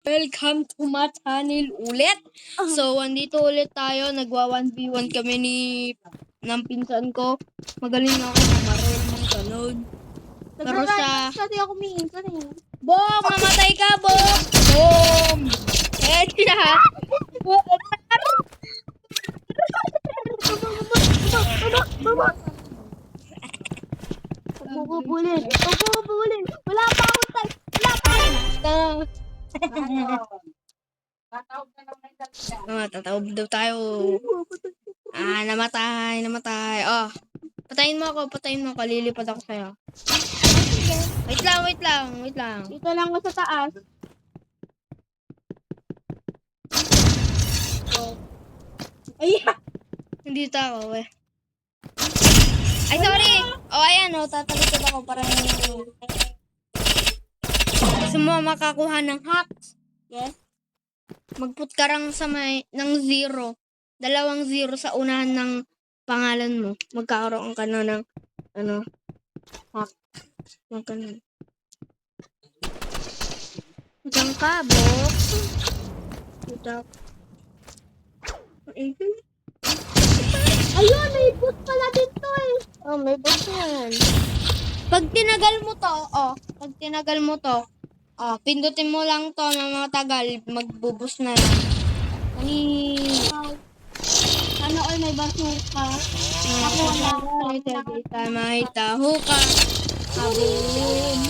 Welcome to my channel ulit. So, andito ulit tayo. Nagwa 1v1 kami ng pinsan ko. Magaling ako na marunong talon. Pero sa... Kasi ako minsan eh. Bong! Mamatay ka, Bong! Bong! Eh, siya! Pagkukubulin. Wala pa akong time. Wala pa akong Tatawag daw tayo. Namatay. Oh, patayin mo ako. Lilipad ako sa'yo. Wait lang. Dito lang ako sa taas. Ayan. Nandito ako, eh. Ay, sorry! Ayan, tatalikod ako para gusto mo makakuha ng hacks. Yes. Magput ka lang sa ng 0. 2 0 sa unahan ng pangalan mo. Magkakaroon ka na ng, hack. Magkano. Diyan ka, box. Ayun, may boot pala dito eh. Oh, may box yan. Pag tinagal mo to, pindutin mo lang to na matagal, magbubus na yan. Ano all may bazooka? Ako wala. Mahitaho ka. Kaboom.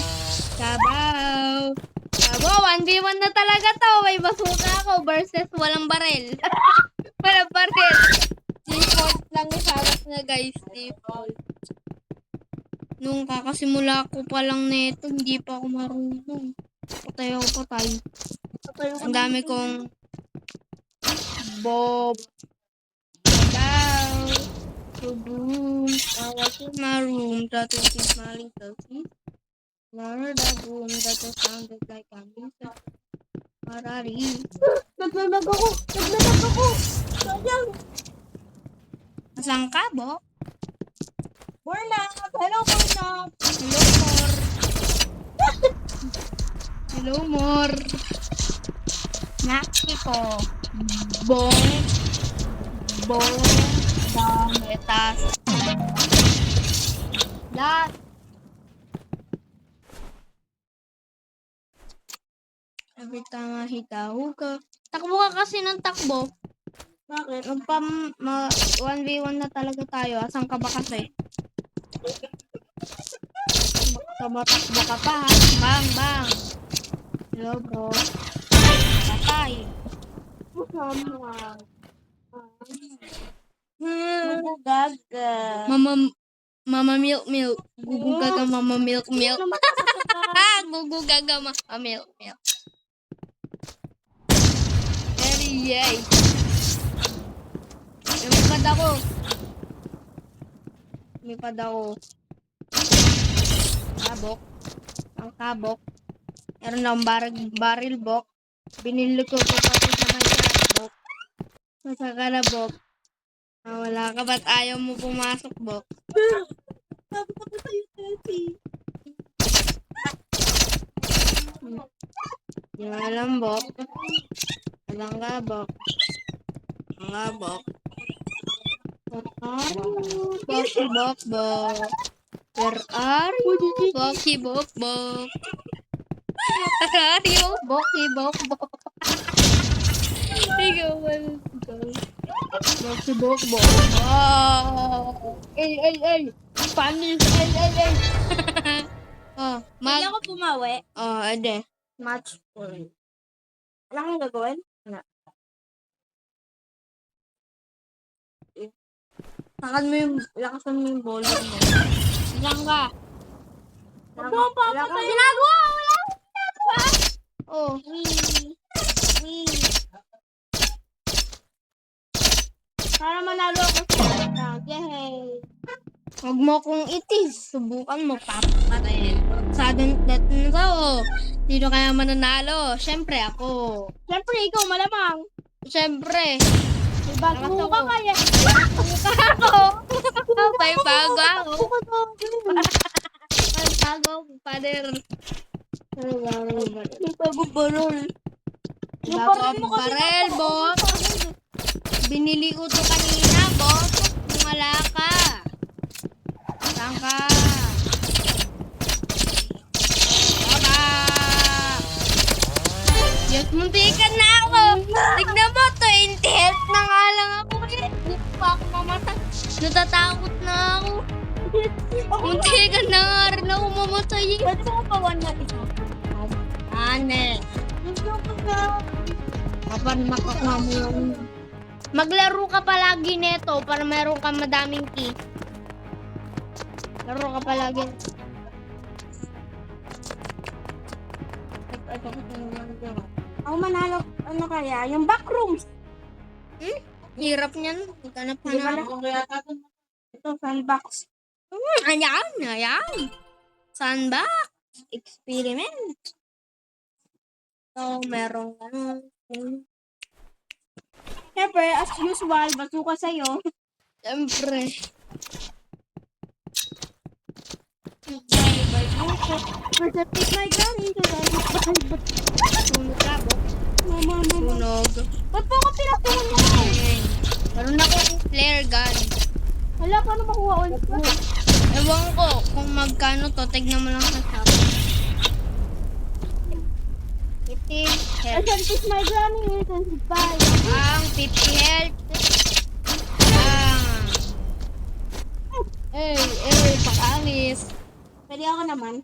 Sabaw. 1v1 na talaga to. May bazooka ako versus walang barel. Walang barel. Default lang sabas na guys. Default. Nung kakasimula ko pa lang neto, hindi pa ako marunong. Patay. Ang dami kong Bob. Down. To boom. I was in my room. That was in my little seat. Learned a boom that sounded like a music. Marari. Naglalag ako. Sayang. Nasaan ka, Bo? Bornap. Hello, Bornap. Hello, more. Naksi ko. Bong. Dametas. Lahat. Every time mahitaho ka. Takbo ka kasi ng takbo. Bakit? 1v1 na talaga tayo. Asan ka ba kasi? Tumatakbo ka pa ha. Bang. Hello bro. Patay. Gaga. Mama milk. Gugugaga mama milk. Gugugaga mama milk. Yay. Lumipad ako. Kabok. Meron lang baril bok. Binili ko pati sa may bok. Masa ka na bok. Wala ka ba't ayaw mo pumasok bok? Sabi ko pa sa'yo, Tessie. Di mo alam bok. Walang ka bok. Bok. Bok. Where are you? Boki bok. Where are you? Boki bok. Ikaw man. Boki bok. Ay. Spanish. Ay. Hindi ako pumawi. Ade. Match point. Wala kang gagawin? Wala. Lakasan mo yung volume mo. Ilang ka? Wala kang ginagawa! Oh. Wee. Para manalo ako sa round. Yay! Huwag mo kong itis. Subukan mo, papatayin. Sudden death na to. Sino kaya mananalo? Siyempre ako. Siyempre, ikaw malamang. Siyempre. May bazooka kaya. May bago ako. May bago ako, father. May bago barol. Bag of barrel, boss. Binili ko to kanina, boss. Wala ka. Saan ka? Baba! Yes, muntikan na ako. Tignan mo, 20 health na nga lang ako. Hindi pa ako mamatay. Natatakot na ako. Muntikan na nga rin ako mamatay. Pwede mo pa one na isa. Ane. Gusto ko na. Kapag makakuha mo yung... Maglaro ka palagi neto para meron ka madaming key. Laro ka palagi. Ako manalo, ano kaya? Yung backrooms. Hirap niyan. Hanap Di ba na. Ito, sandbox. Ayan. Sandbox. Experiment. So, merong ano. Siyempre, as usual, basuka sa'yo. Siyempre. Protect my granny. Sunog ka, bo. Mama. Sunog. Ba't po ako pinakuha mo? Meron akong flare gun. Wala, paano makuha ulit? Ewan ko kung magkano to. Tignan mo lang sa shop. 50 health. Protect my granny. Bye. Ang 50 health. Pakaangis. Pwede ako naman.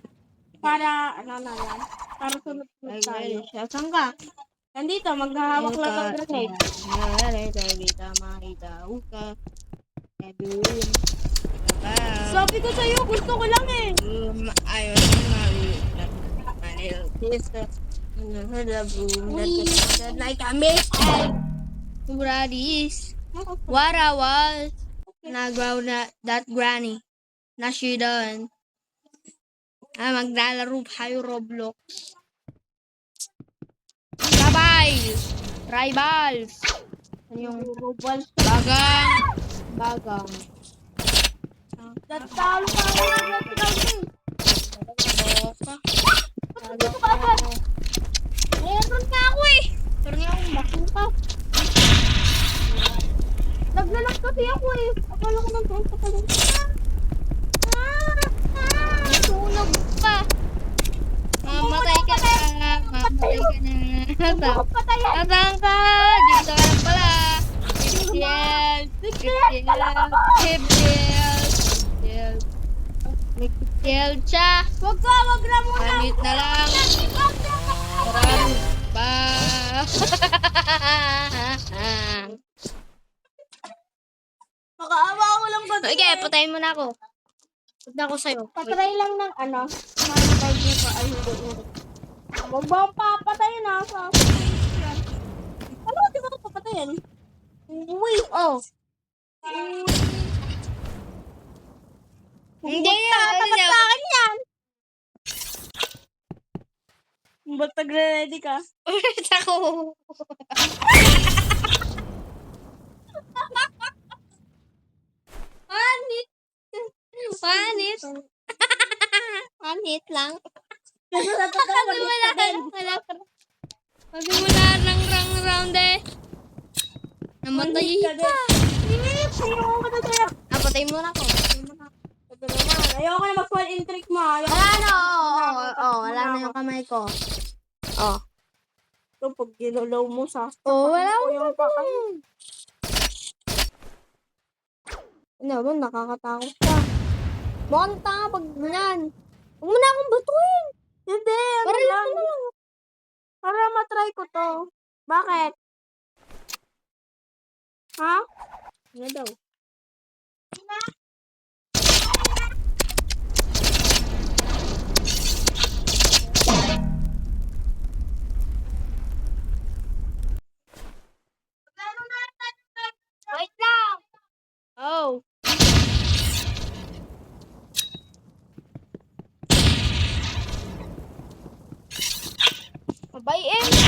Para, ano na lang. Para sunod tayo. Saan ka? Nandito, maghahawak lang ng grenade. Sabi ko sa'yo, gusto ko lang eh. Ayos like a mistake. Radis. What I was. Nag-ground na that granny. Na she done. Maglalaro tayo Roblox. Rivals. Ano yung Robal. bagang. Tatalo pa ako ng grenade. Boka. Dito ka agad. Meron na ako eh. Meron na akong basuka. Naglalak kasi ako eh. Akala ko nang doon ka pala. Nasunog pa. Mamatay ka na. Patay. Nasaan ka? Dito ka lang pala. 50 health. 50 health siya. Wag na muna. Gamit na lang. Parang ba? Makaawa ako lang ba? Okay, patayin mo na ako. Punta ako sa'yo. Patry lang ng ano. Manibag niyo pa. Ay, hindi. Huwag ba akong papatayin ha? Ano? Di ba ito papatayin? Wait, oh. Hindi Tapat sa akin yan. Ba't nagre-ready ka? Ako. One hit lang. Wala ka. Wala lang round eh. Namatay ka. Patay mo na ako. Ayoko na mag-fall in trick mo. Wala na. Wala na yung kamay ko. Oh. Ito, pag ginulaw mo sa... Wala ko yung pakay. Ano, nakakatakot ka. Mukhang tanga pag ganyan. Huwag mo na akong batuin. Hindi, ano Para lang. lang. Para matry ko to. Bakit? Ha? Ano daw? Wait lang! Oh. Mabayin!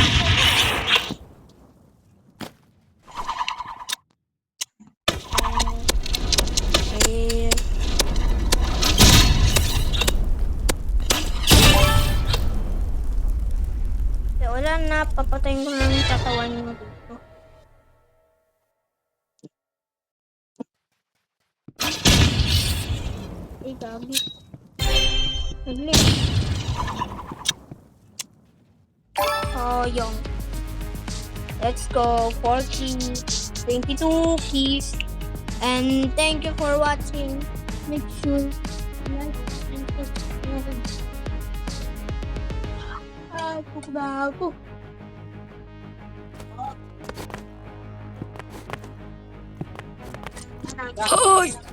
Wala na, papatayin ko na yung katawan mo dito. Ay, gabi. Naglit. Oh, yung. Let's go. 40, 22 keys. And thank you for watching. Make sure like and subscribe. Ay, pukda ako. Hoy!